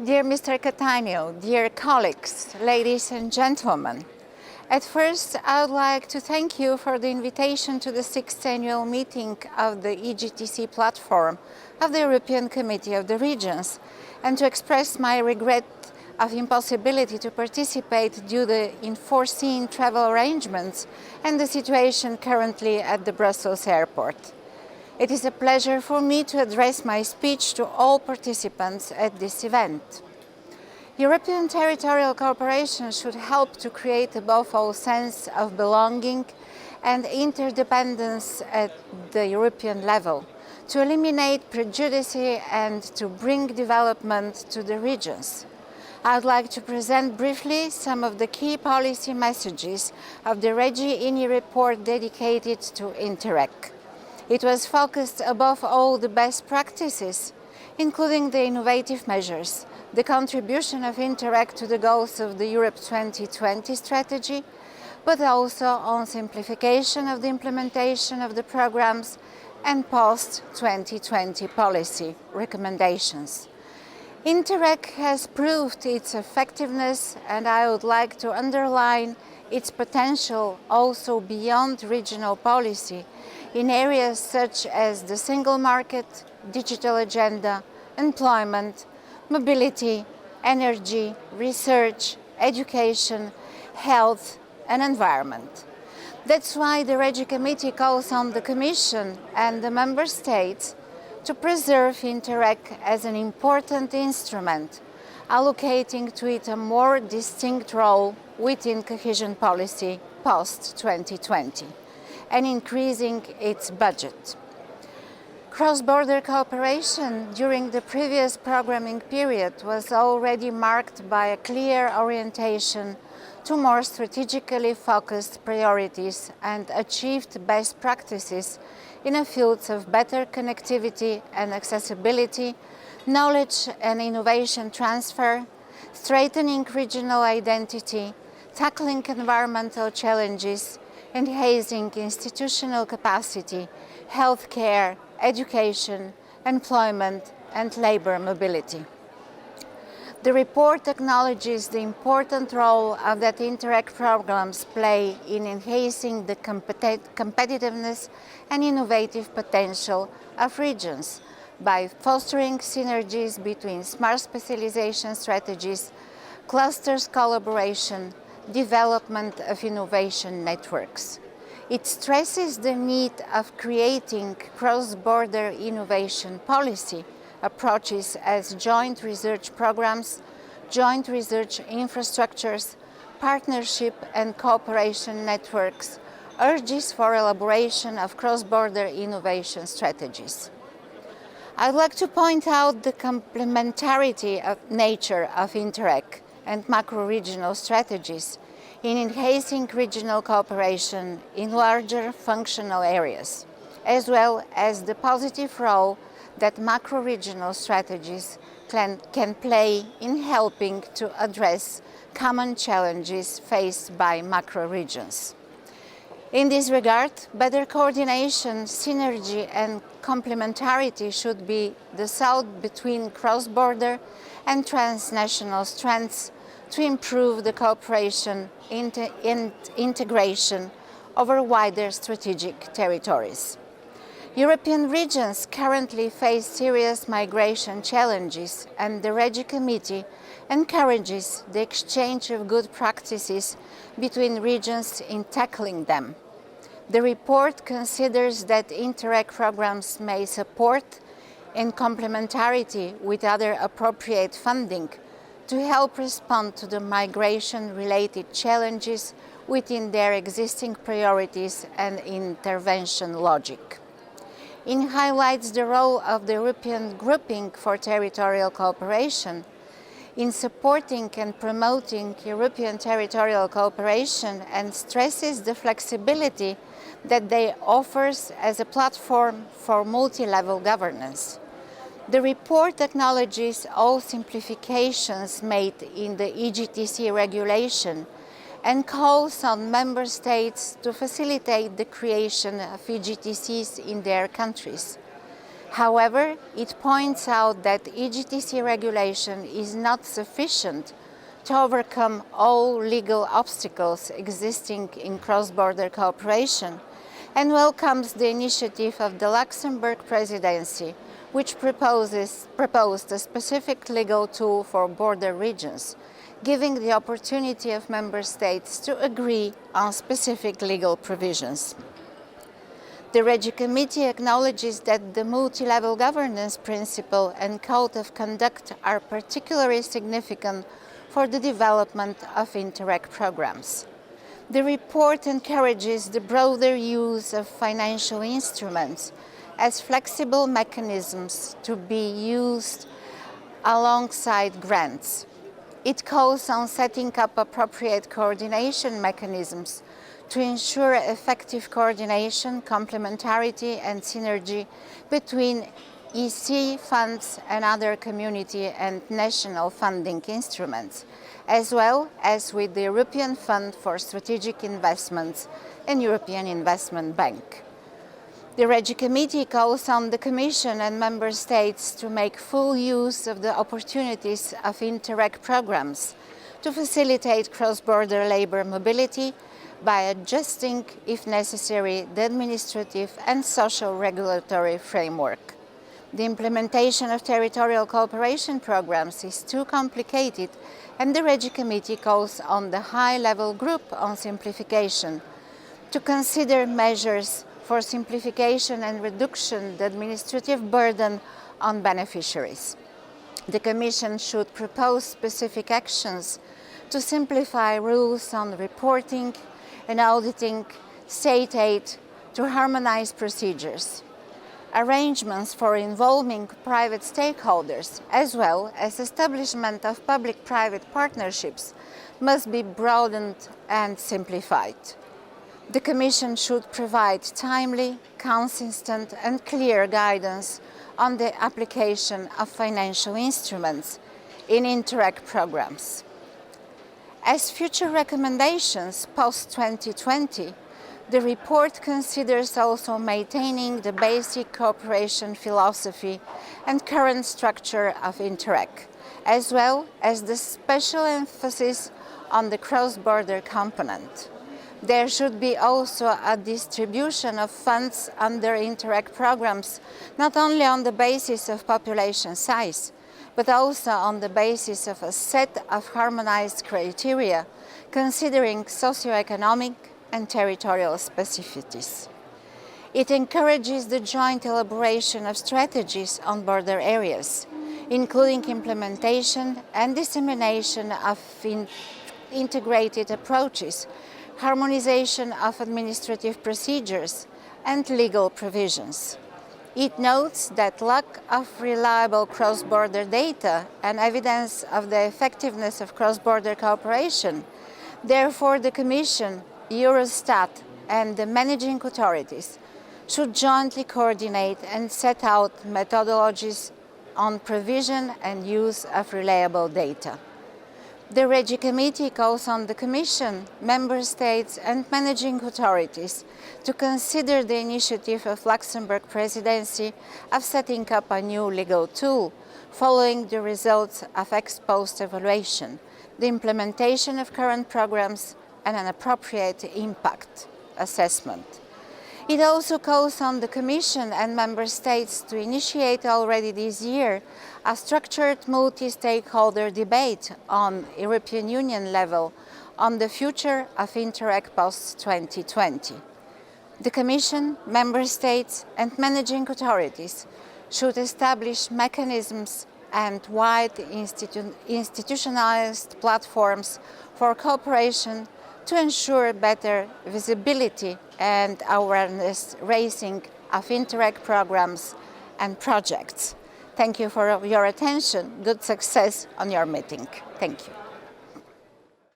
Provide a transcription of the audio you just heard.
Dear Mr. Catania, dear colleagues, ladies and gentlemen, at first I would like to thank you for the invitation to the 6th annual meeting of the EGTC Platform of the European Committee of the Regions and to express my regret of impossibility to participate due to the unforeseen travel arrangements and the situation currently at the Brussels airport. It is a pleasure for me to address my speech to all participants at this event. European Territorial Cooperation should help to create above all sense of belonging and interdependence at the European level, to eliminate prejudice and to bring development to the regions. I would like to present briefly some of the key policy messages of the REGI INI report dedicated to INTERREG. It was focused above all the best practices, including the innovative measures, the contribution of INTERREG to the goals of the Europe 2020 strategy, but also on simplification of the implementation of the programs and post-2020 policy recommendations. INTERREG has proved its effectiveness, and I would like to underline its potential also beyond regional policy in areas such as the single market, digital agenda, employment, mobility, energy, research, education, health and environment. That's why the REGI Committee calls on the Commission and the Member States to preserve INTERREG as an important instrument, allocating to it a more distinct role within cohesion policy post-2020 and increasing its budget. Cross-border cooperation during the previous programming period was already marked by a clear orientation to more strategically focused priorities and achieved best practices in the fields of better connectivity and accessibility, knowledge and innovation transfer, strengthening regional identity, tackling environmental challenges, enhancing institutional capacity, healthcare, education, employment and labor mobility. The report acknowledges the important role that INTERREG programs play in enhancing the competitiveness and innovative potential of regions by fostering synergies between smart specialization strategies, clusters collaboration, development of innovation networks. It stresses the need of creating cross-border innovation policy approaches as joint research programs, joint research infrastructures, partnership and cooperation networks, urges for elaboration of cross-border innovation strategies. I would like to point out the complementarity of nature of INTERREG and macro-regional strategies in enhancing regional cooperation in larger functional areas, as well as the positive role that macro-regional strategies can play in helping to address common challenges faced by macro-regions. In this regard, better coordination, synergy and complementarity should be sought between cross-border and transnational strengths to improve the cooperation and integration over wider strategic territories. European regions currently face serious migration challenges, and the REGI Committee encourages the exchange of good practices between regions in tackling them. The report considers that INTERREG programs may support, in complementarity with other appropriate funding, to help respond to the migration-related challenges within their existing priorities and intervention logic. It highlights the role of the European Grouping for Territorial Cooperation in supporting and promoting European territorial cooperation and stresses the flexibility that they offers as a platform for multi-level governance. The report acknowledges all simplifications made in the EGTC regulation and calls on Member States to facilitate the creation of EGTCs in their countries. However, it points out that EGTC regulation is not sufficient to overcome all legal obstacles existing in cross-border cooperation, and welcomes the initiative of the Luxembourg presidency, which proposed a specific legal tool for border regions, giving the opportunity of member states to agree on specific legal provisions. The REGI Committee acknowledges that the multi-level governance principle and code of conduct are particularly significant for the development of INTERREG programs. The report encourages the broader use of financial instruments as flexible mechanisms to be used alongside grants. It calls on setting up appropriate coordination mechanisms to ensure effective coordination, complementarity and synergy between EC funds and other community and national funding instruments, as well as with the European Fund for Strategic Investments and European Investment Bank. The REGI Committee calls on the Commission and Member States to make full use of the opportunities of INTERREG programs to facilitate cross-border labour mobility by adjusting, if necessary, the administrative and social regulatory framework. The implementation of territorial cooperation programs is too complicated, and the REGI Committee calls on the high-level group on simplification to consider measures for simplification and reduction of the administrative burden on beneficiaries. The Commission should propose specific actions to simplify rules on reporting and auditing state aid, to harmonize procedures. Arrangements for involving private stakeholders, as well as establishment of public-private partnerships, must be broadened and simplified. The Commission should provide timely, consistent and clear guidance on the application of financial instruments in INTERREG programs. As future recommendations post-2020, the report considers also maintaining the basic cooperation philosophy and current structure of INTERREG, as well as the special emphasis on the cross-border component. There should be also a distribution of funds under INTERREG programs, not only on the basis of population size, but also on the basis of a set of harmonized criteria, considering socioeconomic and territorial specificities. It encourages the joint elaboration of strategies on border areas, including implementation and dissemination of integrated approaches, harmonization of administrative procedures, and legal provisions. It notes that lack of reliable cross-border data and evidence of the effectiveness of cross-border cooperation. Therefore, the Commission, Eurostat, and the managing authorities should jointly coordinate and set out methodologies on provision and use of reliable data. The REGI Committee calls on the Commission, Member States and managing authorities to consider the initiative of Luxembourg presidency of setting up a new legal tool following the results of ex-post evaluation, the implementation of current programs and an appropriate impact assessment. It also calls on the Commission and Member States to initiate already this year a structured multi-stakeholder debate on European Union level on the future of INTERREG post-2020. The Commission, Member States and managing authorities should establish mechanisms and wide institutionalized platforms for cooperation to ensure better visibility and awareness raising of INTERREG programs and projects. Thank you for your attention. Good success on your meeting. Thank you.